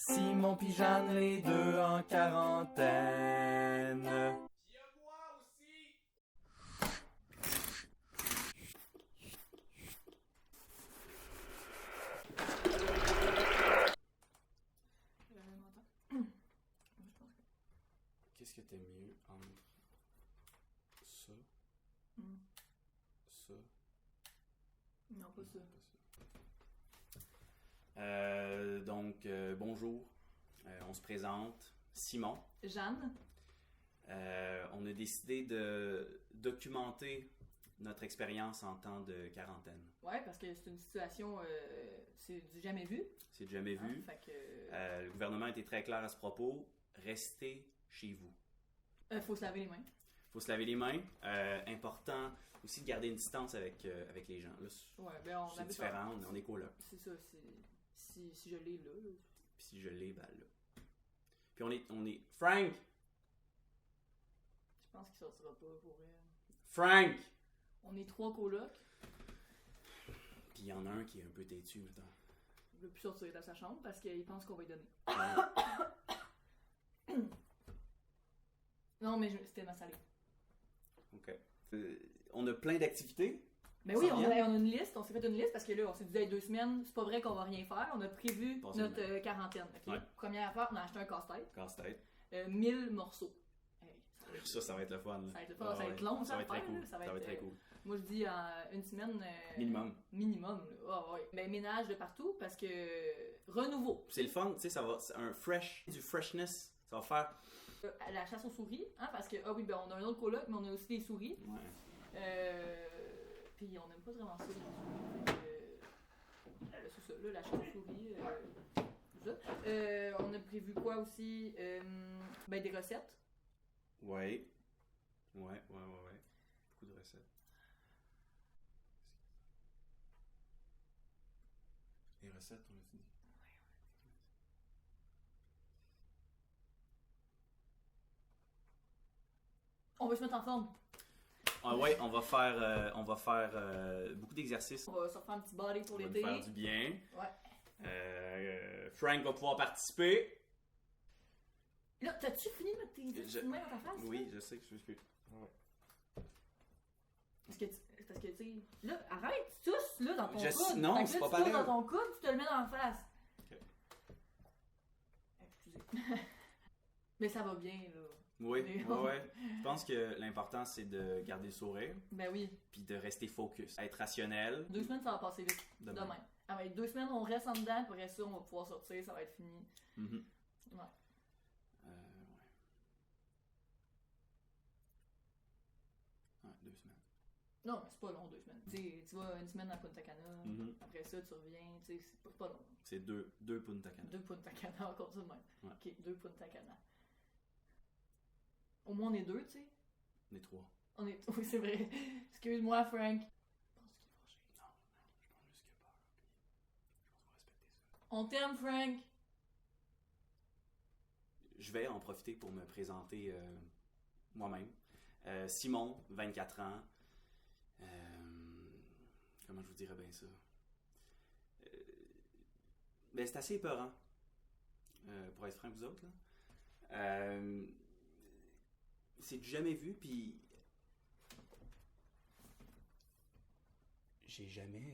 Simon pis Jeanne, les deux en quarantaine. Moi aussi! Qu'est-ce que t'aimes mieux entre ça, ça, Non, pas ça. Donc, bonjour. On se présente. Simon. Jeanne. On a décidé de documenter notre expérience en temps de quarantaine. Ouais, parce que c'est une situation, c'est du jamais vu. C'est jamais vu. Fait que... Le gouvernement a été très clair à ce propos. Restez chez vous. faut se laver les mains. Faut se laver les mains. Important aussi de garder une distance avec les gens. Là, Ouais, ben on c'est habite différent, on est coloc. C'est ça, si je l'ai là. Puis si je l'ai, ben là. Puis on est... Frank! Je pense qu'il sortira pas pour elle. Frank! On est 3 colocs. Puis il y en a un qui est un peu têtu, mettons. Il veut plus sortir de sa chambre parce qu'il pense qu'on va lui donner. Non, mais c'était ma salée. OK. On a plein d'activités. Ben oui, Ça on vient? a une liste, on s'est fait une liste parce que là, on s'est dit, hey, 2 semaines, c'est pas vrai qu'on va rien faire. On a prévu Passez notre le quarantaine. ok? Ouais. Première affaire, on a acheté un casse-tête. Casse-tête. 1000 morceaux. Hey, Ça va être le fun. ça va être, ça va être long, Ça va être très faire, cool. là. Ça va être très cool. Moi, je dis une semaine. Minimum. Minimum, là. Ah, ouais. Ben, ménage de partout parce que. Renouveau. C'est le fun, tu sais, ça va. C'est un fresh, du freshness. Ça va faire. La chasse aux souris, hein, parce que, ah oui, ben, on a un autre coloc, mais on a aussi des souris. Ouais. Puis on n'aime pas vraiment ça, les souris. C'est ça, là, la chasse aux souris. Tout ça. On a prévu quoi aussi? Ben, des recettes. Ouais. Ouais. Beaucoup de recettes. Les recettes, on l'a dit. On veut se mettre en forme. Ah ouais, on va faire beaucoup d'exercices. On va se refaire un petit body pour On va nous l'été. faire du bien. Ouais. Frank va pouvoir participer. Là, t'as-tu fini de mettre tes petites mains dans ta face? Oui, là? je sais que je suis. Parce que, tu sais, là, arrête, tu tousses, là, dans ton Je coude. sais- non, Fait que c'est là, pas tu tousses pareil. dans ton coude, tu te le mets dans la face. Ok. Excusez. Mais ça va bien, là. Oui, Mais- ouais. Je pense que l'important, c'est de garder le sourire, Ben oui. puis de rester focus, être rationnel. 2 semaines, ça va passer vite. Demain. Demain. Ah ouais, 2 semaines, on reste en dedans, puis après ça, on va pouvoir sortir, ça va être fini. Mhm. Ouais. Ouais. Ouais, 2 semaines. Non, mais c'est pas long, 2 semaines. Tu vas une semaine à Punta Cana, Mhm. après ça, tu reviens, tu sais, c'est pas long. C'est deux Punta Cana. 2 Punta Cana, encore ça de même. Ouais. Ok, 2 Punta Cana. Au moins, on est 2, tu sais. On est 3. On est. Oui, c'est vrai. Excuse-moi, Frank. Je pense qu'il est fâché. Non, je pense juste qu'il a peur. Puis je pense qu'on va respecter ça. On t'aime, Frank. Je vais en profiter pour me présenter moi-même. Simon, 24 ans. Comment je vous dirais bien ça? Ben, c'est assez épeurant. Pour être franc avec vous autres, là. C'est du jamais vu, puis j'ai jamais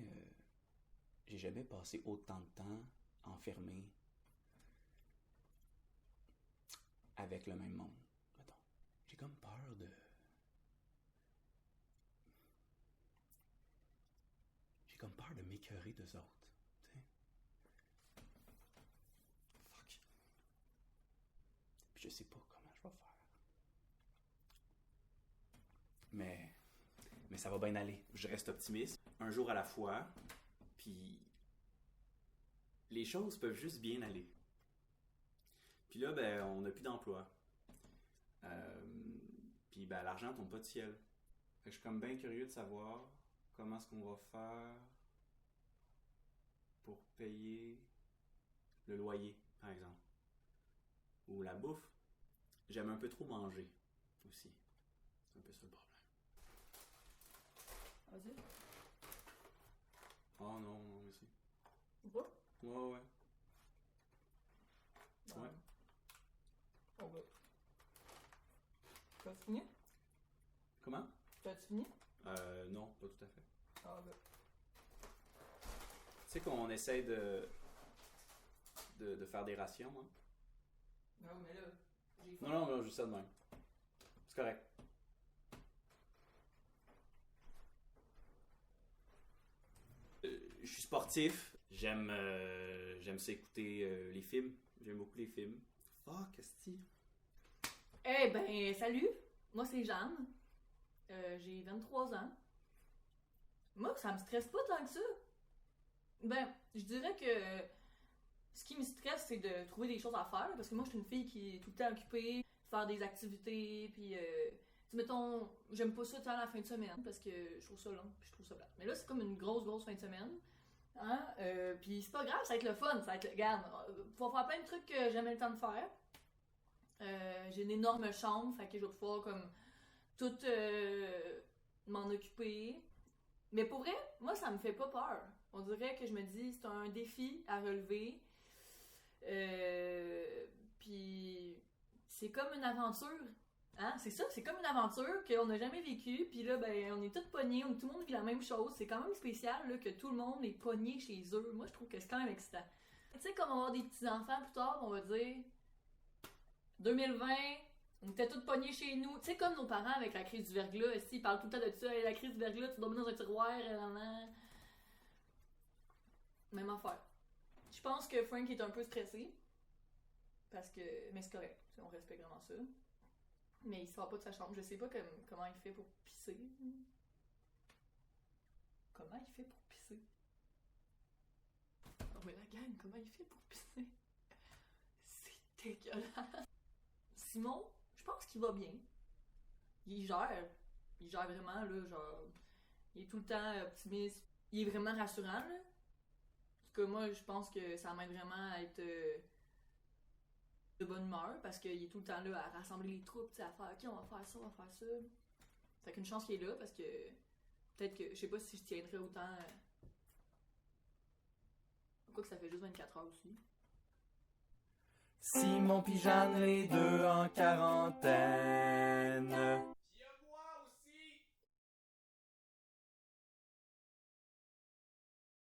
passé autant de temps enfermé avec le même monde. Mettons. J'ai comme peur de... J'ai comme peur de m'écœurer d'eux autres. Tu sais? Fuck. Puis je sais pas comment je vais faire. Mais ça va bien aller. Je reste optimiste. Un jour à la fois. Puis les choses peuvent juste bien aller. Puis là, ben, on n'a plus d'emploi. Puis ben, l'argent tombe pas du ciel. Fait que je suis comme bien curieux de savoir comment est-ce qu'on va faire pour payer le loyer, par exemple. Ou la bouffe. J'aime un peu trop manger aussi. C'est un peu ça le problème. Vas-y. Oh non, merci. Ou pas? Ouais. ben. T'as-tu fini? Comment? T'as-tu fini? Non, pas tout à fait. Ah ben. Tu sais qu'on essaye de faire des rations, hein? Non, mais là, j'ai faim. Non, juste ça de même. C'est correct. Je suis sportif. J'aime ça écouter les films. J'aime beaucoup les films. Fuck, qu'est-ce Eh ben, salut! Moi, c'est Jeanne. J'ai 23 ans. Moi, ça me stresse pas tant que ça. Ben, je dirais que ce qui me stresse, c'est de trouver des choses à faire. Parce que moi, je suis une fille qui est tout le temps occupée, faire des activités, puis... mettons, j'aime pas ça tant la fin de semaine, parce que je trouve ça long, puis je trouve ça plate. Mais là, c'est comme une grosse fin de semaine. Hein? Puis c'est pas grave, ça va être le fun, ça va être... Regarde, faut faire plein de trucs que j'ai jamais le temps de faire. J'ai une énorme chambre, fait que je vais pouvoir comme tout m'en occuper. Mais pour vrai, moi ça me fait pas peur. On dirait que je me dis c'est un défi à relever. Puis c'est comme une aventure. Hein? C'est ça, c'est comme une aventure qu'on n'a jamais vécue. Puis là, ben, on est tous pognés, tout le monde vit la même chose. C'est quand même spécial là, que tout le monde est pogné chez eux. Moi je trouve que c'est quand même excitant. Tu sais, comme on va avoir des petits-enfants plus tard, on va dire 2020, on était tous pognés chez nous. Tu sais, comme nos parents avec la crise du verglas. Ici, ils parlent tout le temps de ça. Hey, la crise du verglas, tu dormais dans un tiroir. Même affaire. Je pense que Frank est un peu stressé. Parce que. Mais c'est correct. On respecte vraiment ça. Mais il sort pas de sa chambre. Je sais pas comment il fait pour pisser. Comment il fait pour pisser? Oh, mais la gang, comment il fait pour pisser? C'est dégueulasse. Simon, je pense qu'il va bien. Il gère vraiment, là, genre... Il est tout le temps optimiste. Il est vraiment rassurant, là. En tout cas, moi, je pense que ça m'aide vraiment à être de bonne humeur, parce qu'il est tout le temps là à rassembler les troupes, tu sais, à faire « Ok, on va faire ça, on va faire ça. » Fait qu'une chance qu'il est là, parce que peut-être que... Je sais pas si je tiendrais autant... Quoi que ça fait juste 24 heures aussi. Simon pis Jeanne, les deux en quarantaine.